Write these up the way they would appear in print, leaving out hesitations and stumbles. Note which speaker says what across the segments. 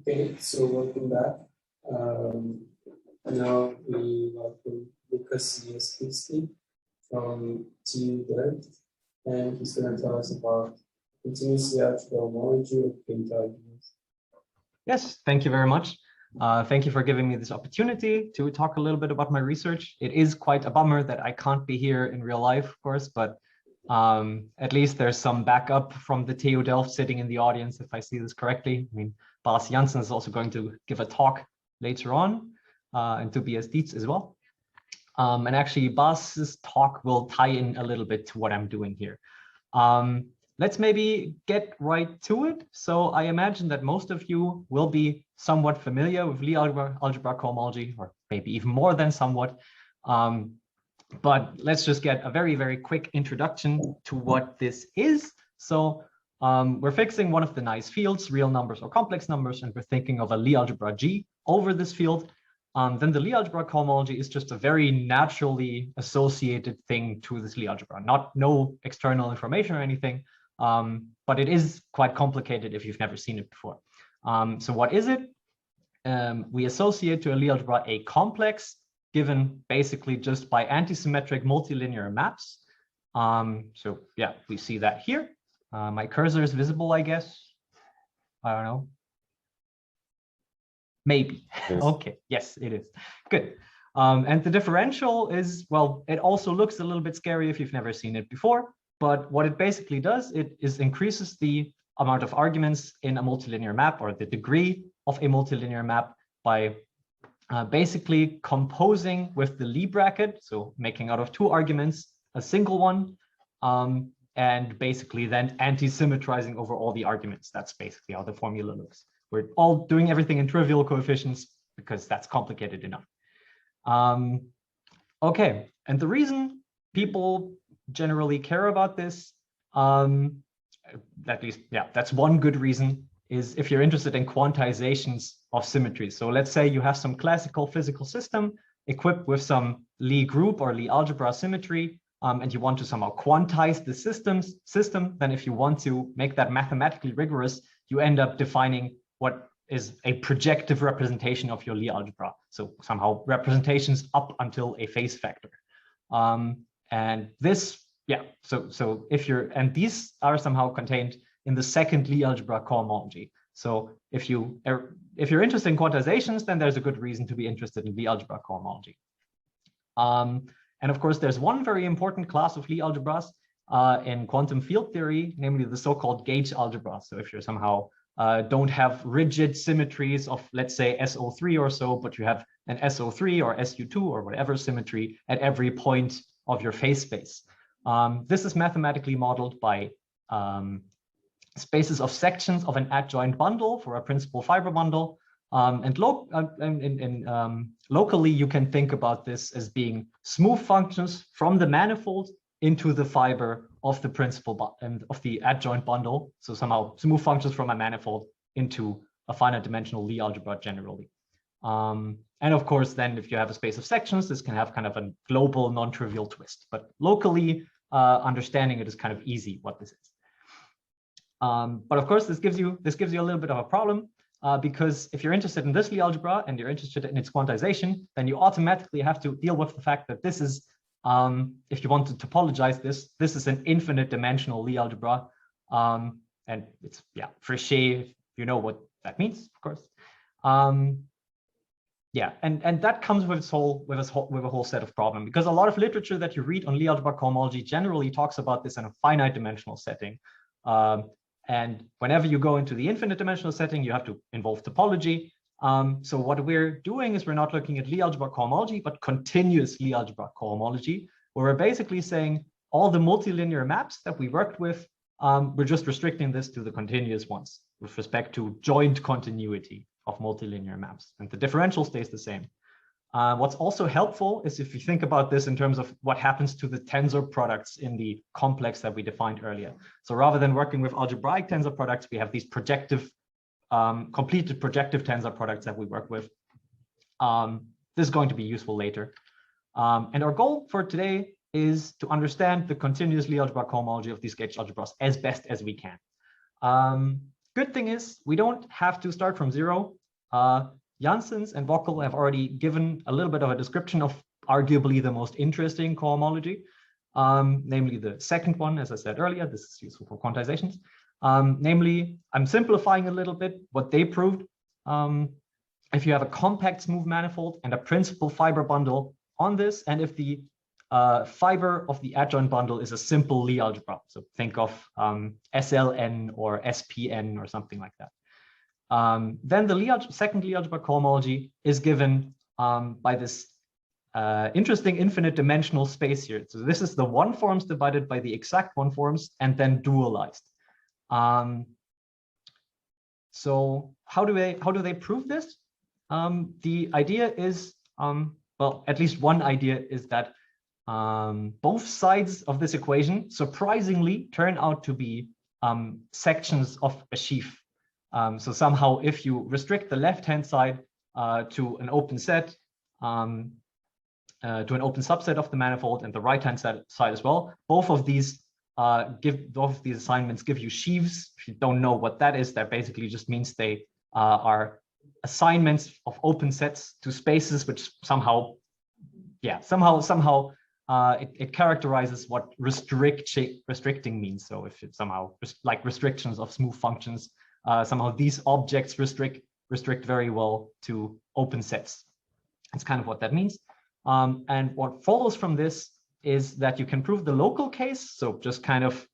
Speaker 1: Okay, so welcome back. Now we welcome Lukas Miaskiwskyi from TU Delft, and he's going to tell us about continuous algebra homology of finite algebras.
Speaker 2: Yes, thank you very much. Thank you for giving me this opportunity to talk a little bit about my research. It is quite a bummer that I can't be here in real life, of course, but at least there's some backup from the TU Delft sitting in the audience, if I see this correctly. I mean, Bas Janssen is also going to give a talk later on, and Tobias Dietz as well. And actually, Bas's talk will tie in a little bit to what I'm doing here. Let's maybe get right to it. So I imagine that most of you will be somewhat familiar with Lie algebra homology, or maybe even more than somewhat. But let's just get a very, very quick introduction to what this is. So we're fixing one of the nice fields, real numbers or complex numbers, and we're thinking of a Lie algebra G over this field. Then the Lie algebra homology is just a very naturally associated thing to this Lie algebra, no external information or anything, but it is quite complicated if you've never seen it before. So what is it? We associate to a Lie algebra a complex given basically just by antisymmetric multilinear maps. So yeah, we see that here. My cursor is visible, I guess. I don't know. Maybe. Yes. Okay, yes, it is. Good. And the differential is, well, it also looks a little bit scary if you've never seen it before, but what it basically does, it increases the amount of arguments in a multilinear map, or the degree of a multilinear map, by basically composing with the Lie bracket, so making out of two arguments a single one, and basically then anti-symmetrizing over all the arguments. That's basically how the formula looks. We're all doing everything in trivial coefficients because that's complicated enough. Okay, and the reason people generally care about this, at least, yeah, that's one good reason, is if you're interested in quantizations of symmetries. So let's say you have some classical physical system equipped with some Lie group or Lie algebra symmetry, and you want to somehow quantize the system, then if you want to make that mathematically rigorous, you end up defining what is a projective representation of your Lie algebra. So somehow representations up until a phase factor. And this, yeah, so if you're, and these are somehow contained in the second Lie algebra homology. So if you're interested in quantizations, then there's a good reason to be interested in Lie algebra homology. And of course, there's one very important class of Lie algebras in quantum field theory, namely the so-called gauge algebra. So if you're somehow don't have rigid symmetries of, let's say, SO3 or so, but you have an SO3 or SU2 or whatever symmetry at every point of your phase space. This is mathematically modeled by spaces of sections of an adjoint bundle for a principal fiber bundle. And locally, you can think about this as being smooth functions from the manifold into the fiber of the principal and of the adjoint bundle. So somehow smooth functions from a manifold into a finite dimensional Lie algebra generally. And of course, then if you have a space of sections, this can have kind of a global non-trivial twist. But locally, understanding it is kind of easy what this is. But of course, this gives you a little bit of a problem. Because if you're interested in this Lie algebra and you're interested in its quantization, then you automatically have to deal with the fact that this is, if you want to topologize this is an infinite dimensional Lie algebra. And it's, yeah, Frichet, you know what that means, of course. Yeah, and that comes with a whole set of problems, because a lot of literature that you read on Lie algebra homology generally talks about this in a finite dimensional setting. And whenever you go into the infinite dimensional setting, you have to involve topology. So what we're doing is we're not looking at Lie algebra homology, but continuous Lie algebra homology, where we're basically saying all the multilinear maps that we worked with, we're just restricting this to the continuous ones with respect to joint continuity of multilinear maps. And the differential stays the same. What's also helpful is if you think about this in terms of what happens to the tensor products in the complex that we defined earlier. So rather than working with algebraic tensor products, we have these projective, completed projective tensor products that we work with. This is going to be useful later. And our goal for today is to understand the continuous Lie algebra homology of these gauge algebras as best as we can. good thing is we don't have to start from zero. Janssens and Wockel have already given a little bit of a description of arguably the most interesting cohomology, namely the second one, as I said earlier. This is useful for quantizations. Namely, I'm simplifying a little bit what they proved. If you have a compact smooth manifold and a principal fiber bundle on this, and if the fiber of the adjoint bundle is a simple Lie algebra, so think of SLN or SPN or something like that. Then the second Lie algebra cohomology is given by this interesting infinite dimensional space here. So this is the one forms divided by the exact one forms and then dualized. So how do they prove this? The idea is, well, at least one idea is that both sides of this equation surprisingly turn out to be sections of a sheaf. So somehow, if you restrict the left-hand side to an open set, to an open subset of the manifold, and the right-hand side as well, both of these assignments give you sheaves. If you don't know what that is, that basically just means they are assignments of open sets to spaces, which somehow it characterizes what restricting means. So if it's somehow like restrictions of smooth functions, somehow these objects restrict very well to open sets. That's kind of what that means. And what follows from this is that you can prove the local case. So just kind of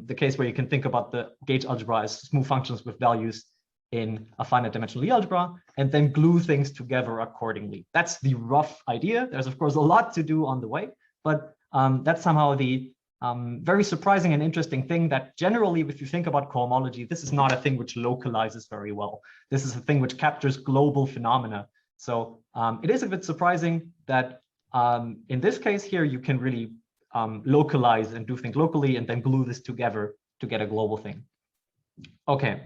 Speaker 2: the case where you can think about the gauge algebra as smooth functions with values in a finite dimensional Lie algebra, and then glue things together accordingly. That's the rough idea. There's of course a lot to do on the way, but that's somehow the very surprising and interesting thing that generally, if you think about cohomology, this is not a thing which localizes very well. This is a thing which captures global phenomena. So it is a bit surprising that in this case here, you can really localize and do things locally and then glue this together to get a global thing. Okay.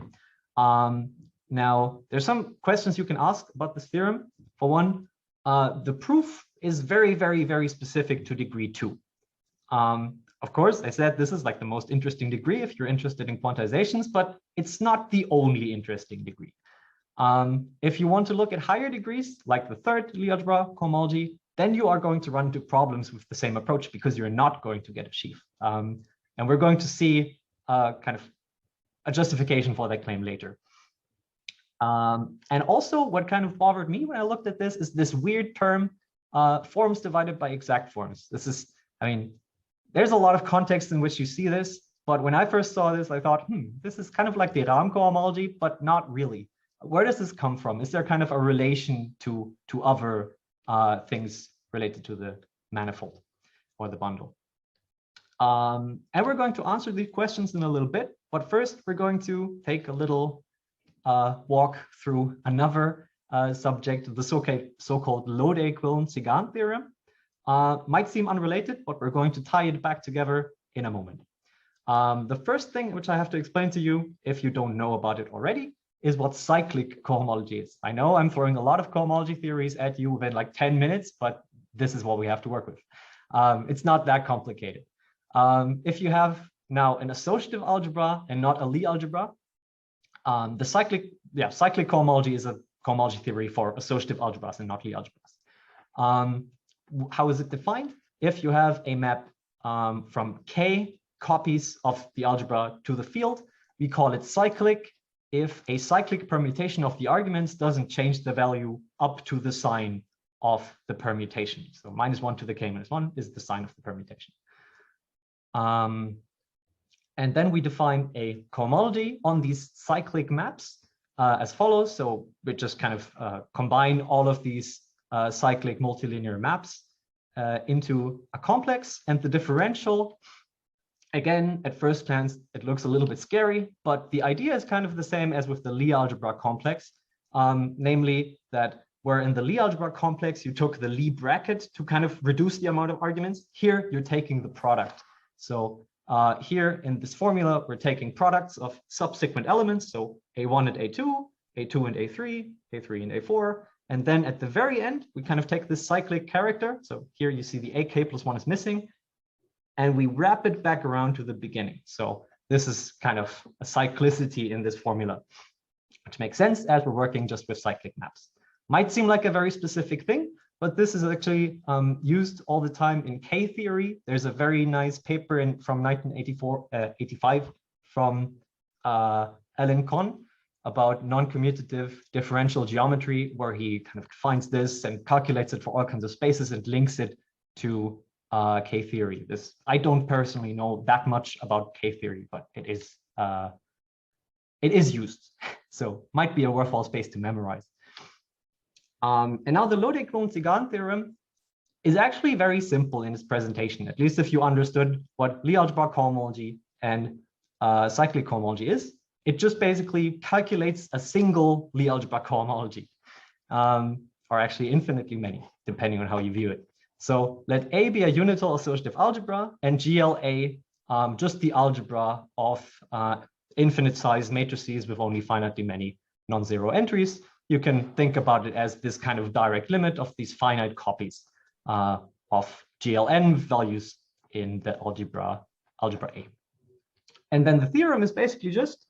Speaker 2: Now, there's some questions you can ask about this theorem. For one, the proof is very, very, very specific to degree 2. Of course, I said this is like the most interesting degree if you're interested in quantizations, but it's not the only interesting degree. If you want to look at higher degrees, like the third Lie algebra cohomology, then you are going to run into problems with the same approach because you're not going to get a sheaf. And we're going to see kind of a justification for that claim later. And also what kind of bothered me when I looked at this is this weird term, forms divided by exact forms. This is, I mean, there's a lot of context in which you see this, but when I first saw this, I thought, this is kind of like the Ram cohomology, but not really. Where does this come from? Is there kind of a relation to other things related to the manifold or the bundle? And we're going to answer these questions in a little bit, but first we're going to take a little walk through another subject, the so-called Lode-Quillen-Cegan theorem. Might seem unrelated, but we're going to tie it back together in a moment. The first thing which I have to explain to you, if you don't know about it already, is what cyclic cohomology is. I know I'm throwing a lot of cohomology theories at you within like 10 minutes, but this is what we have to work with. It's not that complicated. If you have now an associative algebra and not a Lie algebra, the cyclic cohomology is a cohomology theory for associative algebras and not Lie algebras. How is it defined? If you have a map from k copies of the algebra to the field, we call it cyclic if a cyclic permutation of the arguments doesn't change the value up to the sign of the permutation. So -1 to the k minus 1 is the sign of the permutation. And then we define a cohomology on these cyclic maps as follows. So we just kind of combine all of these cyclic multilinear maps into a complex, and the differential, again, at first glance, it looks a little bit scary, but the idea is kind of the same as with the Lie algebra complex, namely that where in the Lie algebra complex, you took the Lie bracket to kind of reduce the amount of arguments. Here, you're taking the product. So here in this formula, we're taking products of subsequent elements. So A1 and A2, A2 and A3, A3 and A4. And then at the very end, we kind of take this cyclic character. So here you see the AK plus 1 is missing. And we wrap it back around to the beginning. So this is kind of a cyclicity in this formula, which makes sense as we're working just with cyclic maps. Might seem like a very specific thing, but this is actually used all the time in K-theory. There's a very nice paper from 1985 from Alan Kohn about non-commutative differential geometry, where he kind of defines this and calculates it for all kinds of spaces and links it to K-theory. I don't personally know that much about K-theory, but it is used, so might be a worthwhile space to memorize. And now the ludicrous theorem is actually very simple in its presentation, at least if you understood what Lie algebra homology and cyclic homology is. It just basically calculates a single Lie algebra homology, or actually infinitely many, depending on how you view it. So let A be a unital associative algebra and GLA just the algebra of infinite size matrices with only finitely many non-zero entries. You can think about it as this kind of direct limit of these finite copies of GLN values in the algebra A. And then the theorem is basically just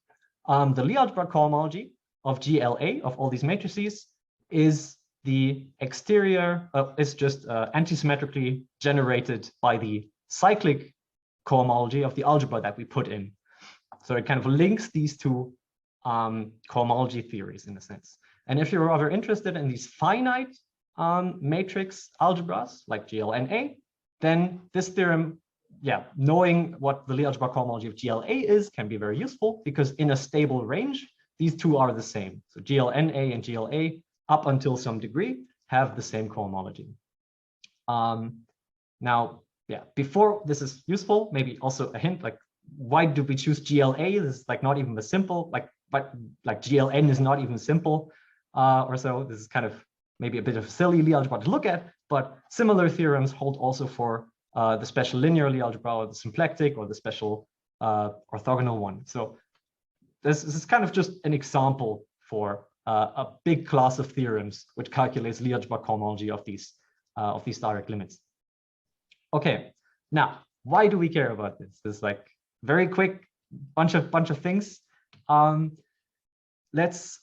Speaker 2: the Lie algebra homology of GLA of all these matrices is the exterior, is just antisymmetrically generated by the cyclic cohomology of the algebra that we put in. So it kind of links these two cohomology theories in a sense. And if you're rather interested in these finite matrix algebras like GLNA, then this theorem, knowing what the Lie algebra cohomology of GLA is can be very useful, because in a stable range, these two are the same. So GLNA and GLA, up until some degree, have the same cohomology. Now, before this is useful, maybe also a hint, like, why do we choose GLA? This is like not even the simple, but GLN is not even simple or so. This is kind of maybe a bit of silly Lie algebra to look at, but similar theorems hold also for the special linear Lie algebra, or the symplectic, or the special orthogonal one. So this is kind of just an example for a big class of theorems which calculates Lie algebra homology of these direct limits. Okay, now why do we care about this? This is like very quick bunch of things. Let's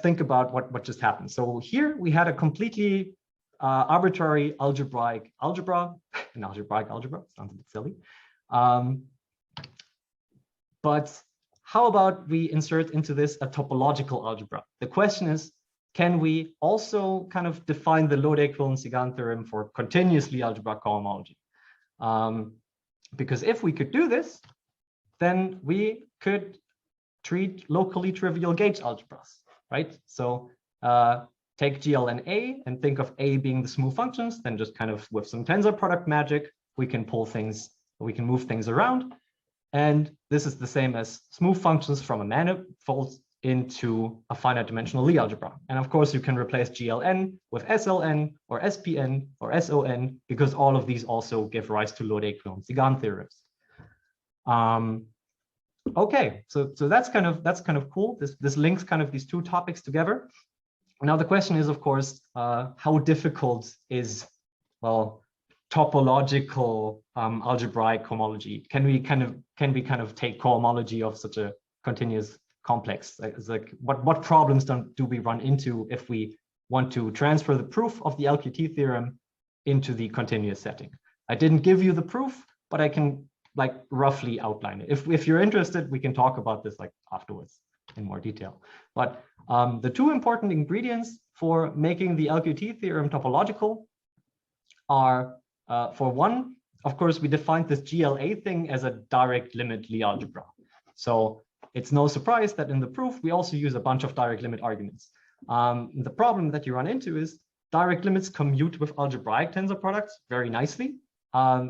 Speaker 2: think about what just happened. So here we had a completely arbitrary algebraic algebra, an algebraic algebra, sounds a bit silly. But how about we insert into this a topological algebra? The question is, can we also kind of define the Lode-Equivalence-Sigan theorem for continuous Lie algebra cohomology? Because if we could do this, then we could treat locally trivial gauge algebras, right? So take GLNA and think of A being the smooth functions, then just kind of with some tensor product magic, we can move things around. And this is the same as smooth functions from a manifold into a finite dimensional Lie algebra. And of course, you can replace GLN with SLN or SPN or SON, because all of these also give rise to Lode-Equivalence-Sigan theorems. Okay, so that's kind of cool. This links kind of these two topics together. Now the question is, of course, how difficult is, well, topological algebraic homology? Can we kind of take cohomology of such a continuous complex? It's like what problems do we run into if we want to transfer the proof of the LQT theorem into the continuous setting? I didn't give you the proof, but I can like roughly outline it. If you're interested, we can talk about this like afterwards in more detail. But the two important ingredients for making the LQT theorem topological are, for one, of course, we defined this GLA thing as a direct limit Lie algebra. So it's no surprise that in the proof, we also use a bunch of direct limit arguments. The problem that you run into is direct limits commute with algebraic tensor products very nicely.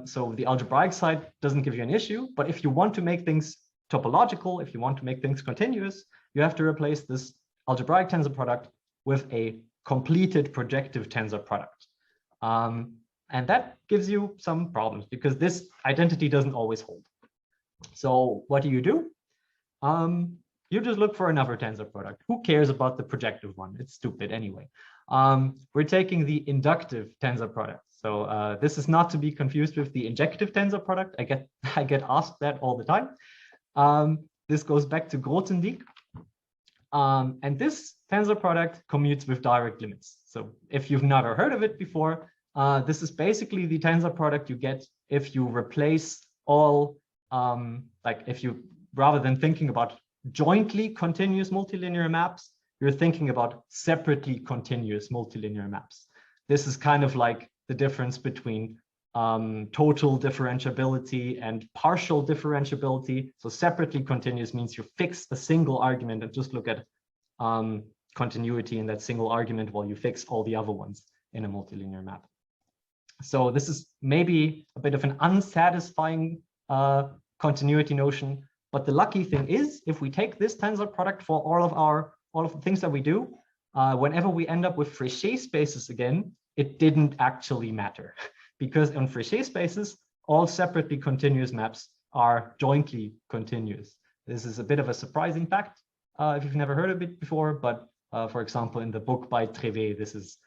Speaker 2: So the algebraic side doesn't give you an issue, but if you want to make things topological, if you want to make things continuous, you have to replace this algebraic tensor product with a completed projective tensor product. And that gives you some problems because this identity doesn't always hold. So what do? You just look for another tensor product. Who cares about the projective one? It's stupid anyway. We're taking the inductive tensor product. So this is not to be confused with the injective tensor product. I get asked that all the time. This goes back to Grothendieck. And this tensor product commutes with direct limits. So if you've never heard of it before, this is basically the tensor product you get if you replace all, like if you, rather than thinking about jointly continuous multilinear maps, you're thinking about separately continuous multilinear maps. This is kind of like the difference between total differentiability and partial differentiability. So separately continuous means you fix a single argument and just look at continuity in that single argument while you fix all the other ones in a multilinear map. So this is maybe a bit of an unsatisfying continuity notion, but the lucky thing is, if we take this tensor product for all of the things that we do, whenever we end up with Fréchet spaces again, it didn't actually matter. Because on Fréchet spaces, all separately continuous maps are jointly continuous. This is a bit of a surprising fact if you've never heard of it before, but for example, in the book by Trevet, this is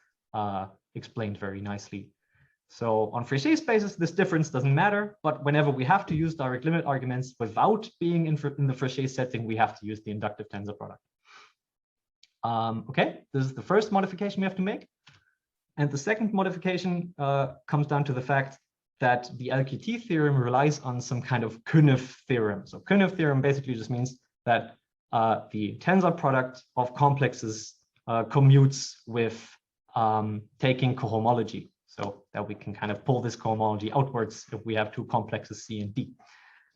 Speaker 2: explained very nicely. So on Fréchet spaces, this difference doesn't matter, but whenever we have to use direct limit arguments without being in the Fréchet setting, we have to use the inductive tensor product. Okay, this is the first modification we have to make. And the second modification comes down to the fact that the LQT theorem relies on some kind of Kunev theorem. So Kunev theorem basically just means that the tensor product of complexes commutes with taking cohomology, so that we can kind of pull this cohomology outwards if we have two complexes C and D.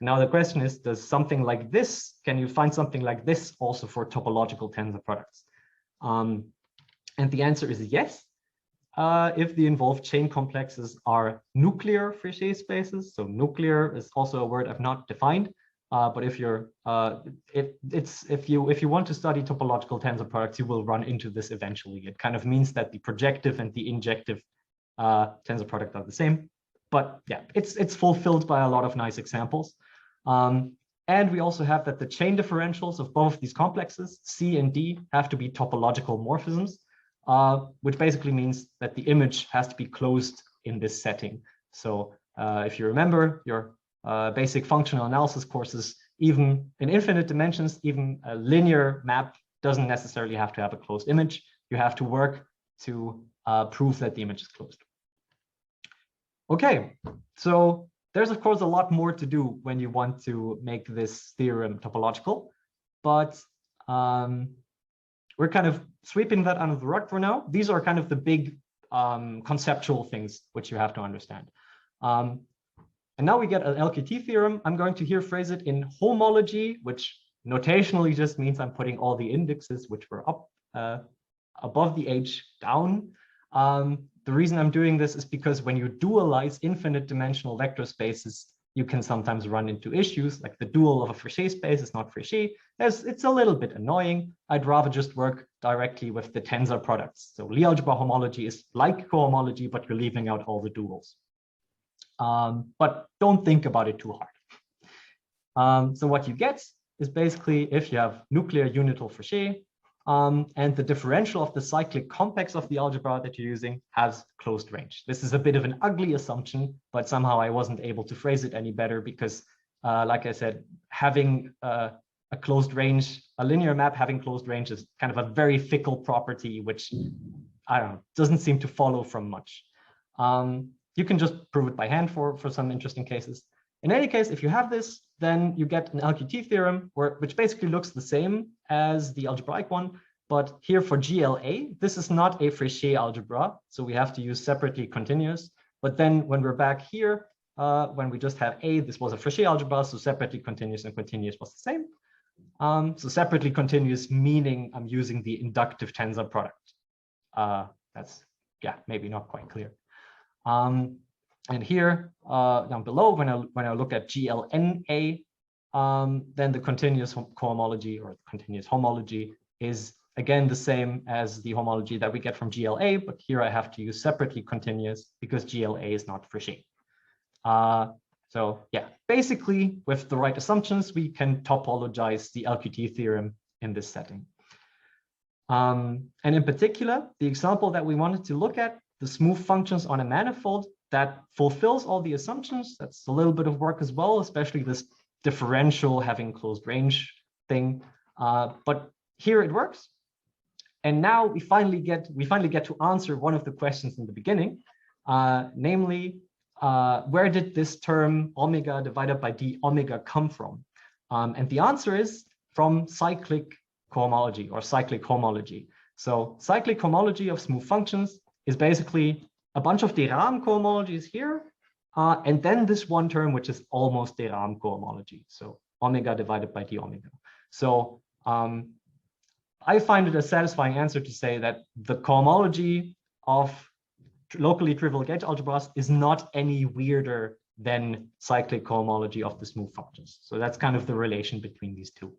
Speaker 2: Now the question is, does something like this, can you find something like this also for topological tensor products? And the answer is yes. If the involved chain complexes are nuclear Fréchet spaces, so nuclear is also a word I've not defined, but if you're if you want to study topological tensor products, you will run into this eventually. It kind of means that the projective and the injective tensor product are the same, but yeah, it's fulfilled by a lot of nice examples. And we also have that the chain differentials of both these complexes, C and D, have to be topological morphisms. Which basically means that the image has to be closed in this setting. So if you remember your basic functional analysis courses, even in infinite dimensions, even a linear map doesn't necessarily have to have a closed image. You have to work to prove that the image is closed. Okay, so there's of course a lot more to do when you want to make this theorem topological, but we're kind of sweeping that under the rug for now. These are kind of the big conceptual things which you have to understand. And now we get an LQT theorem. I'm going to here phrase it in homology, which notationally just means I'm putting all the indexes which were up above the H down. The reason I'm doing this is because when you dualize infinite dimensional vector spaces, you can sometimes run into issues like the dual of a Fréchet space is not Fréchet. It's a little bit annoying. I'd rather just work directly with the tensor products. So Lie algebra homology is like cohomology, but you're leaving out all the duals. But don't think about it too hard. So what you get is basically if you have nuclear unital Fréchet, and the differential of the cyclic complex of the algebra that you're using has closed range. This is a bit of an ugly assumption, but somehow I wasn't able to phrase it any better because, like I said, having a closed range, a linear map having closed range is kind of a very fickle property, which, I don't know, doesn't seem to follow from much. You can just prove it by hand for some interesting cases. In any case, if you have this, then you get an LQT theorem which basically looks the same as the algebraic one, but here for GLA, this is not a Fréchet algebra, so we have to use separately continuous. But then when we're back here, when we just have A, this was a Fréchet algebra, so separately continuous and continuous was the same. So separately continuous meaning I'm using the inductive tensor product. That's, yeah, maybe not quite clear. And here down below, when I look at GLNA, then the continuous cohomology or continuous homology is again the same as the homology that we get from GLA, but here I have to use separately continuous because GLA is not Fréchet. So yeah, basically with the right assumptions, we can topologize the LQT theorem in this setting. And in particular, the example that we wanted to look at, the smooth functions on a manifold, that fulfills all the assumptions. That's a little bit of work as well, especially this differential having closed range thing. But here it works. And now we finally get to answer one of the questions in the beginning, namely, where did this term omega divided by d omega come from? And the answer is from cyclic cohomology or cyclic homology. So cyclic homology of smooth functions is basically a bunch of theorem cohomologies here, and then this one term, which is almost theorem cohomology. So omega divided by d omega. So I find it a satisfying answer to say that the cohomology of locally trivial gauge algebras is not any weirder than cyclic cohomology of the smooth functions. So that's kind of the relation between these two.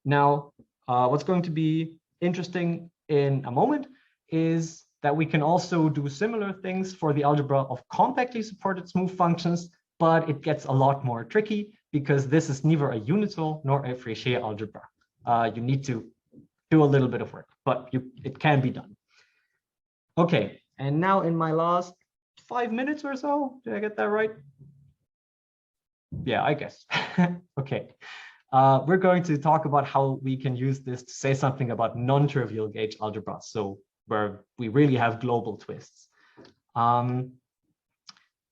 Speaker 2: Now, what's going to be interesting in a moment is that we can also do similar things for the algebra of compactly supported smooth functions, but it gets a lot more tricky because this is neither a unital nor a Fréchet algebra. You need to do a little bit of work, but it can be done. Okay, and now in my last 5 minutes or so, did I get that right? Yeah, I guess. Okay, we're going to talk about how we can use this to say something about non-trivial gauge algebras, so where we really have global twists.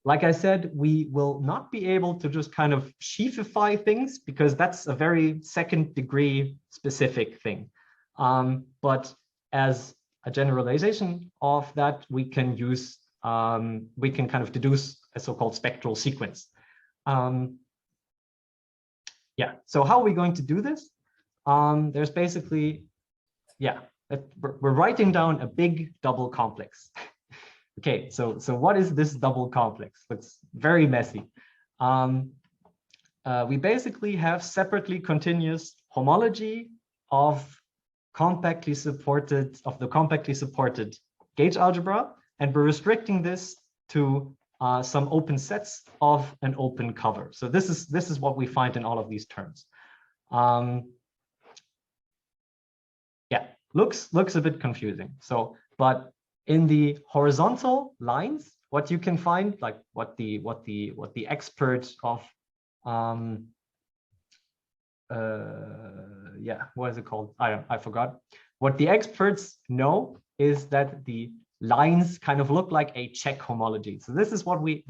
Speaker 2: Like I said, we will not be able to just kind of sheafify things because that's a very second degree specific thing. But as a generalization of that, we can use, we can kind of deduce a so-called spectral sequence. Yeah, so how are we going to do this? There's basically, yeah, we're writing down a big double complex. Okay, so what is this double complex? It's very messy. We basically have separately continuous homology of the compactly supported gauge algebra, and we're restricting this to some open sets of an open cover. So this is what we find in all of these terms. Yeah, looks a bit confusing. So, but in the horizontal lines, what you can find, like what the experts of yeah, what is it called? I forgot. What the experts know is that the lines kind of look like a check homology. So this is what we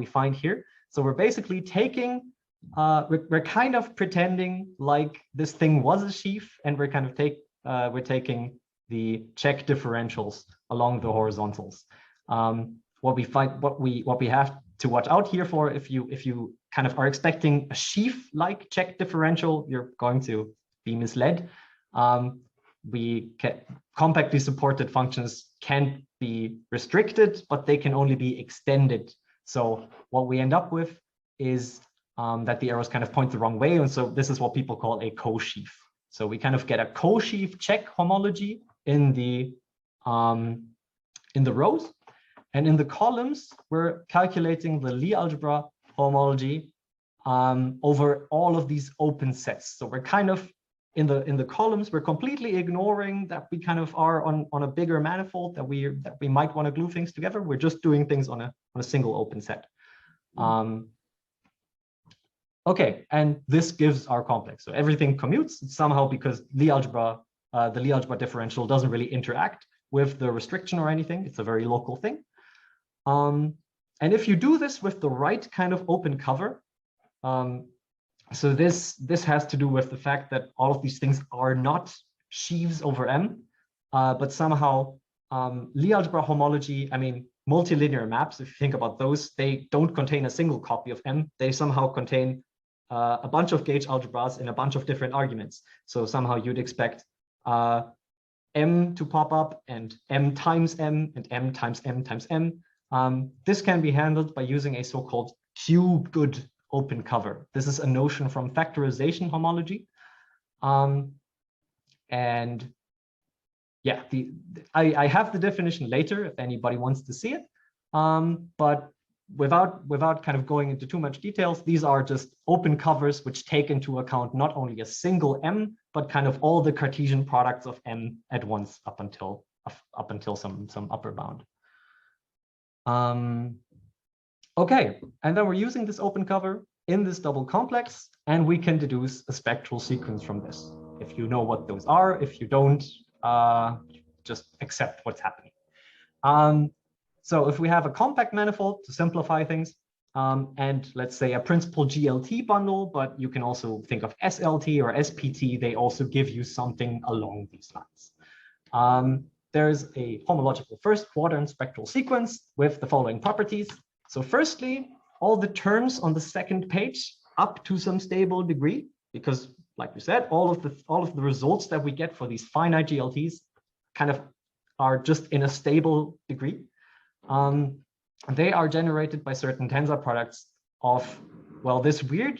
Speaker 2: find here. So we're basically taking we're kind of pretending like this thing was a sheaf, and we're kind of we're taking the check differentials along the horizontals. What we have to watch out here for, if you kind of are expecting a sheaf-like check differential, you're going to be misled. Compactly supported functions can't be restricted, but they can only be extended. So what we end up with is that the arrows kind of point the wrong way, and so this is what people call a co-sheaf. So we kind of get a co-sheaf check homology in the rows, and in the columns we're calculating the Lie algebra homology over all of these open sets. So we're kind of in the columns, we're completely ignoring that we kind of are on a bigger manifold, that we might want to glue things together. We're just doing things on a single open set. Okay, and this gives our complex. So everything commutes somehow because the Lie algebra differential doesn't really interact with the restriction or anything. It's a very local thing. And if you do this with the right kind of open cover, so this has to do with the fact that all of these things are not sheaves over M, but somehow Lie algebra homology, I mean, multilinear maps, if you think about those, they don't contain a single copy of M. They somehow contain a bunch of gauge algebras in a bunch of different arguments. So somehow you'd expect M to pop up, and M times M, and M times M times M. This can be handled by using a so-called Q-good open cover. This is a notion from factorization homology. And yeah, I have the definition later if anybody wants to see it. But without kind of going into too much details, these are just open covers which take into account not only a single M, but kind of all the Cartesian products of M at once up until some upper bound. Okay, and then we're using this open cover in this double complex, and we can deduce a spectral sequence from this. If you know what those are, if you don't, just accept what's happening. So if we have a compact manifold, to simplify things, and let's say a principal GLT bundle, but you can also think of SLT or SPT, they also give you something along these lines. There's a homological first quadrant spectral sequence with the following properties. So firstly, all the terms on the second page up to some stable degree, because like we said, all of the results that we get for these finite GLTs kind of are just in a stable degree. They are generated by certain tensor products of, well, this weird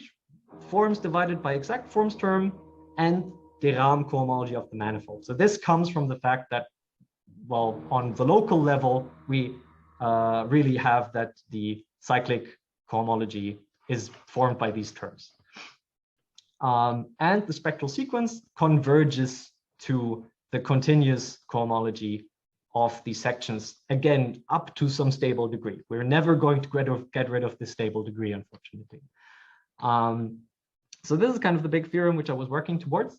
Speaker 2: forms divided by exact forms term and the Rahm cohomology of the manifold. So this comes from the fact that, well, on the local level, we really have that the cyclic cohomology is formed by these terms. And the spectral sequence converges to the continuous cohomology of these sections, again, up to some stable degree. We're never going to get rid of this stable degree, unfortunately. So this is kind of the big theorem which I was working towards.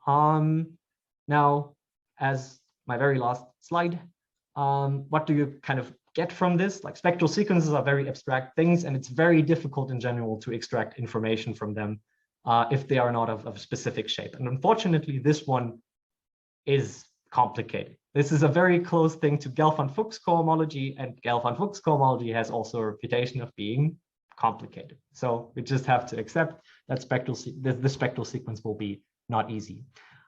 Speaker 2: Now, as my very last slide, what do you kind of get from this? Like, spectral sequences are very abstract things, and it's very difficult in general to extract information from them if they are not of a specific shape. And unfortunately, this one is complicated. This is a very close thing to Gelfand-Fuchs cohomology, and Gelfand-Fuchs cohomology has also a reputation of being complicated. So we just have to accept that the spectral sequence will be not easy.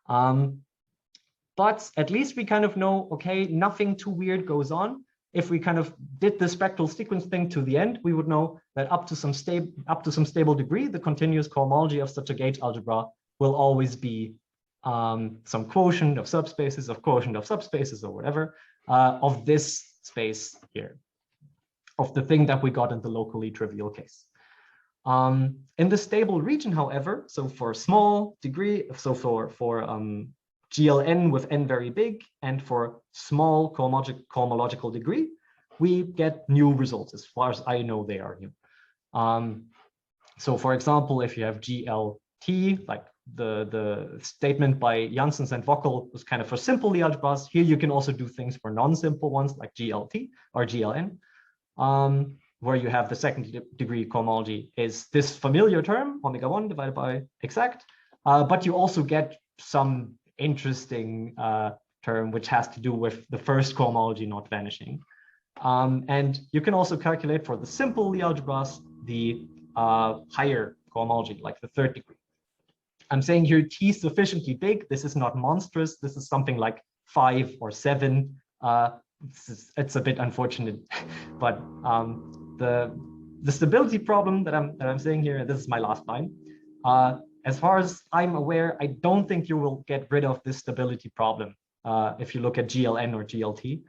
Speaker 2: But at least we kind of know, okay, nothing too weird goes on. If we kind of did the spectral sequence thing to the end, we would know that up to some stable degree, the continuous cohomology of such a gauge algebra will always be some quotient of subspaces, or whatever, of this space here, of the thing that we got in the locally trivial case. In the stable region, however, so for small degree, so for GLN with n very big, and for small cohomological degree, we get new results. As far as I know, they are new. So for example, if you have GLT, like the statement by Janssens and Wockel was kind of for simple algebras. Here you can also do things for non-simple ones like GLT or GLN, where you have the second degree cohomology is this familiar term, omega-1 divided by exact, but you also get some interesting term which has to do with the first cohomology not vanishing. And you can also calculate for the simple algebras the higher cohomology, like the third degree. I'm saying here T sufficiently big. This is not monstrous. This is something like 5 or 7. It's a bit unfortunate, but the stability problem that I'm saying here, and this is my last line. As far as I'm aware, I don't think you will get rid of this stability problem if you look at GLN or GLT,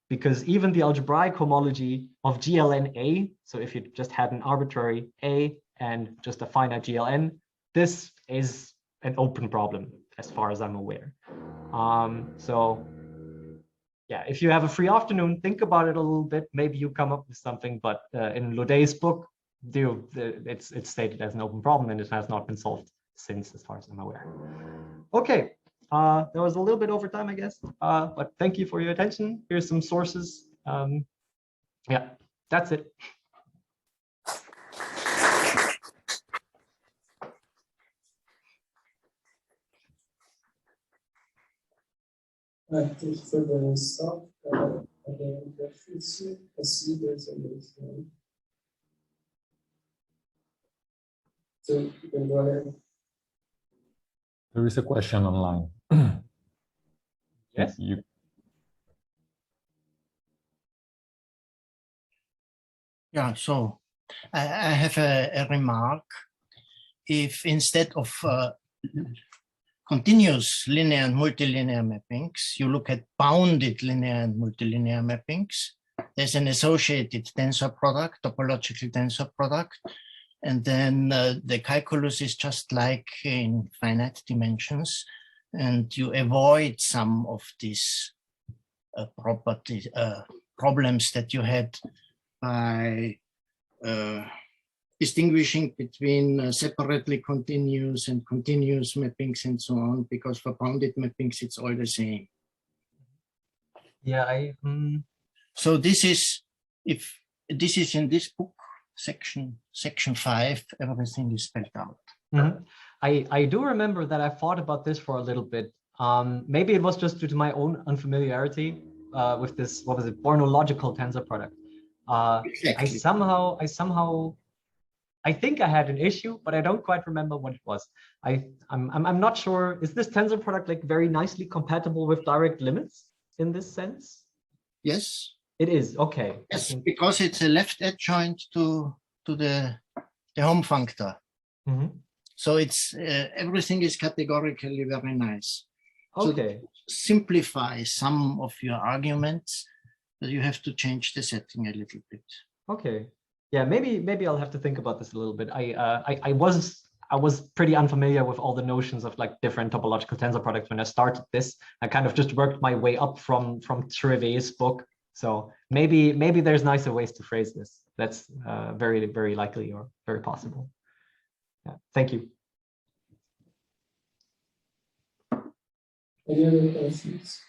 Speaker 2: because even the algebraic homology of GLN-A, so if you just had an arbitrary A and just a finite GLN, this is an open problem as far as I'm aware. So yeah, if you have a free afternoon, think about it a little bit. Maybe you come up with something, but in Loday's book, it's stated as an open problem, and it has not been solved since, as far as I'm aware. Okay, that was a little bit over time, I guess, but thank you for your attention. Here's some sources. Yeah, that's it.
Speaker 1: Thank you for the stuff. Again, reference you. I see there's a list. So you can go ahead.
Speaker 3: There is a question online.
Speaker 2: Yes.
Speaker 4: Yeah, so I have a remark. If instead of continuous linear and multilinear mappings, you look at bounded linear and multilinear mappings, there's an associated tensor product, topological tensor product, and then the calculus is just like in finite dimensions, and you avoid some of these problems that you had by distinguishing between separately continuous and continuous mappings and so on, because for bounded mappings, it's all the same.
Speaker 2: Yeah,
Speaker 4: So this is, if this is in this book, section 5, everything is spelled out.
Speaker 2: Mm-hmm. I do remember that I thought about this for a little bit. Maybe it was just due to my own unfamiliarity with this, what was it, Bornological tensor product.
Speaker 4: Exactly.
Speaker 2: I think I had an issue, but I don't quite remember what it was. I'm not sure. Is this tensor product like very nicely compatible with direct limits in this sense?
Speaker 4: Yes.
Speaker 2: It is. Okay.
Speaker 4: Yes, because it's a left adjoint to the home functor.
Speaker 2: Mm-hmm.
Speaker 4: So it's everything is categorically very nice.
Speaker 2: Okay.
Speaker 4: So simplify some of your arguments, but you have to change the setting a little bit.
Speaker 2: Okay. Yeah, maybe I'll have to think about this a little bit. I was pretty unfamiliar with all the notions of like different topological tensor products when I started this. I kind of just worked my way up from Trevet's book. So maybe there's nicer ways to phrase this. That's very, very likely or very possible. Yeah, thank you.
Speaker 1: Any other questions?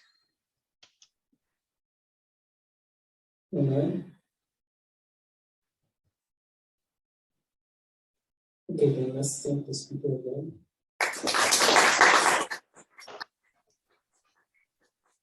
Speaker 1: No? Okay, then let's thank the speaker again.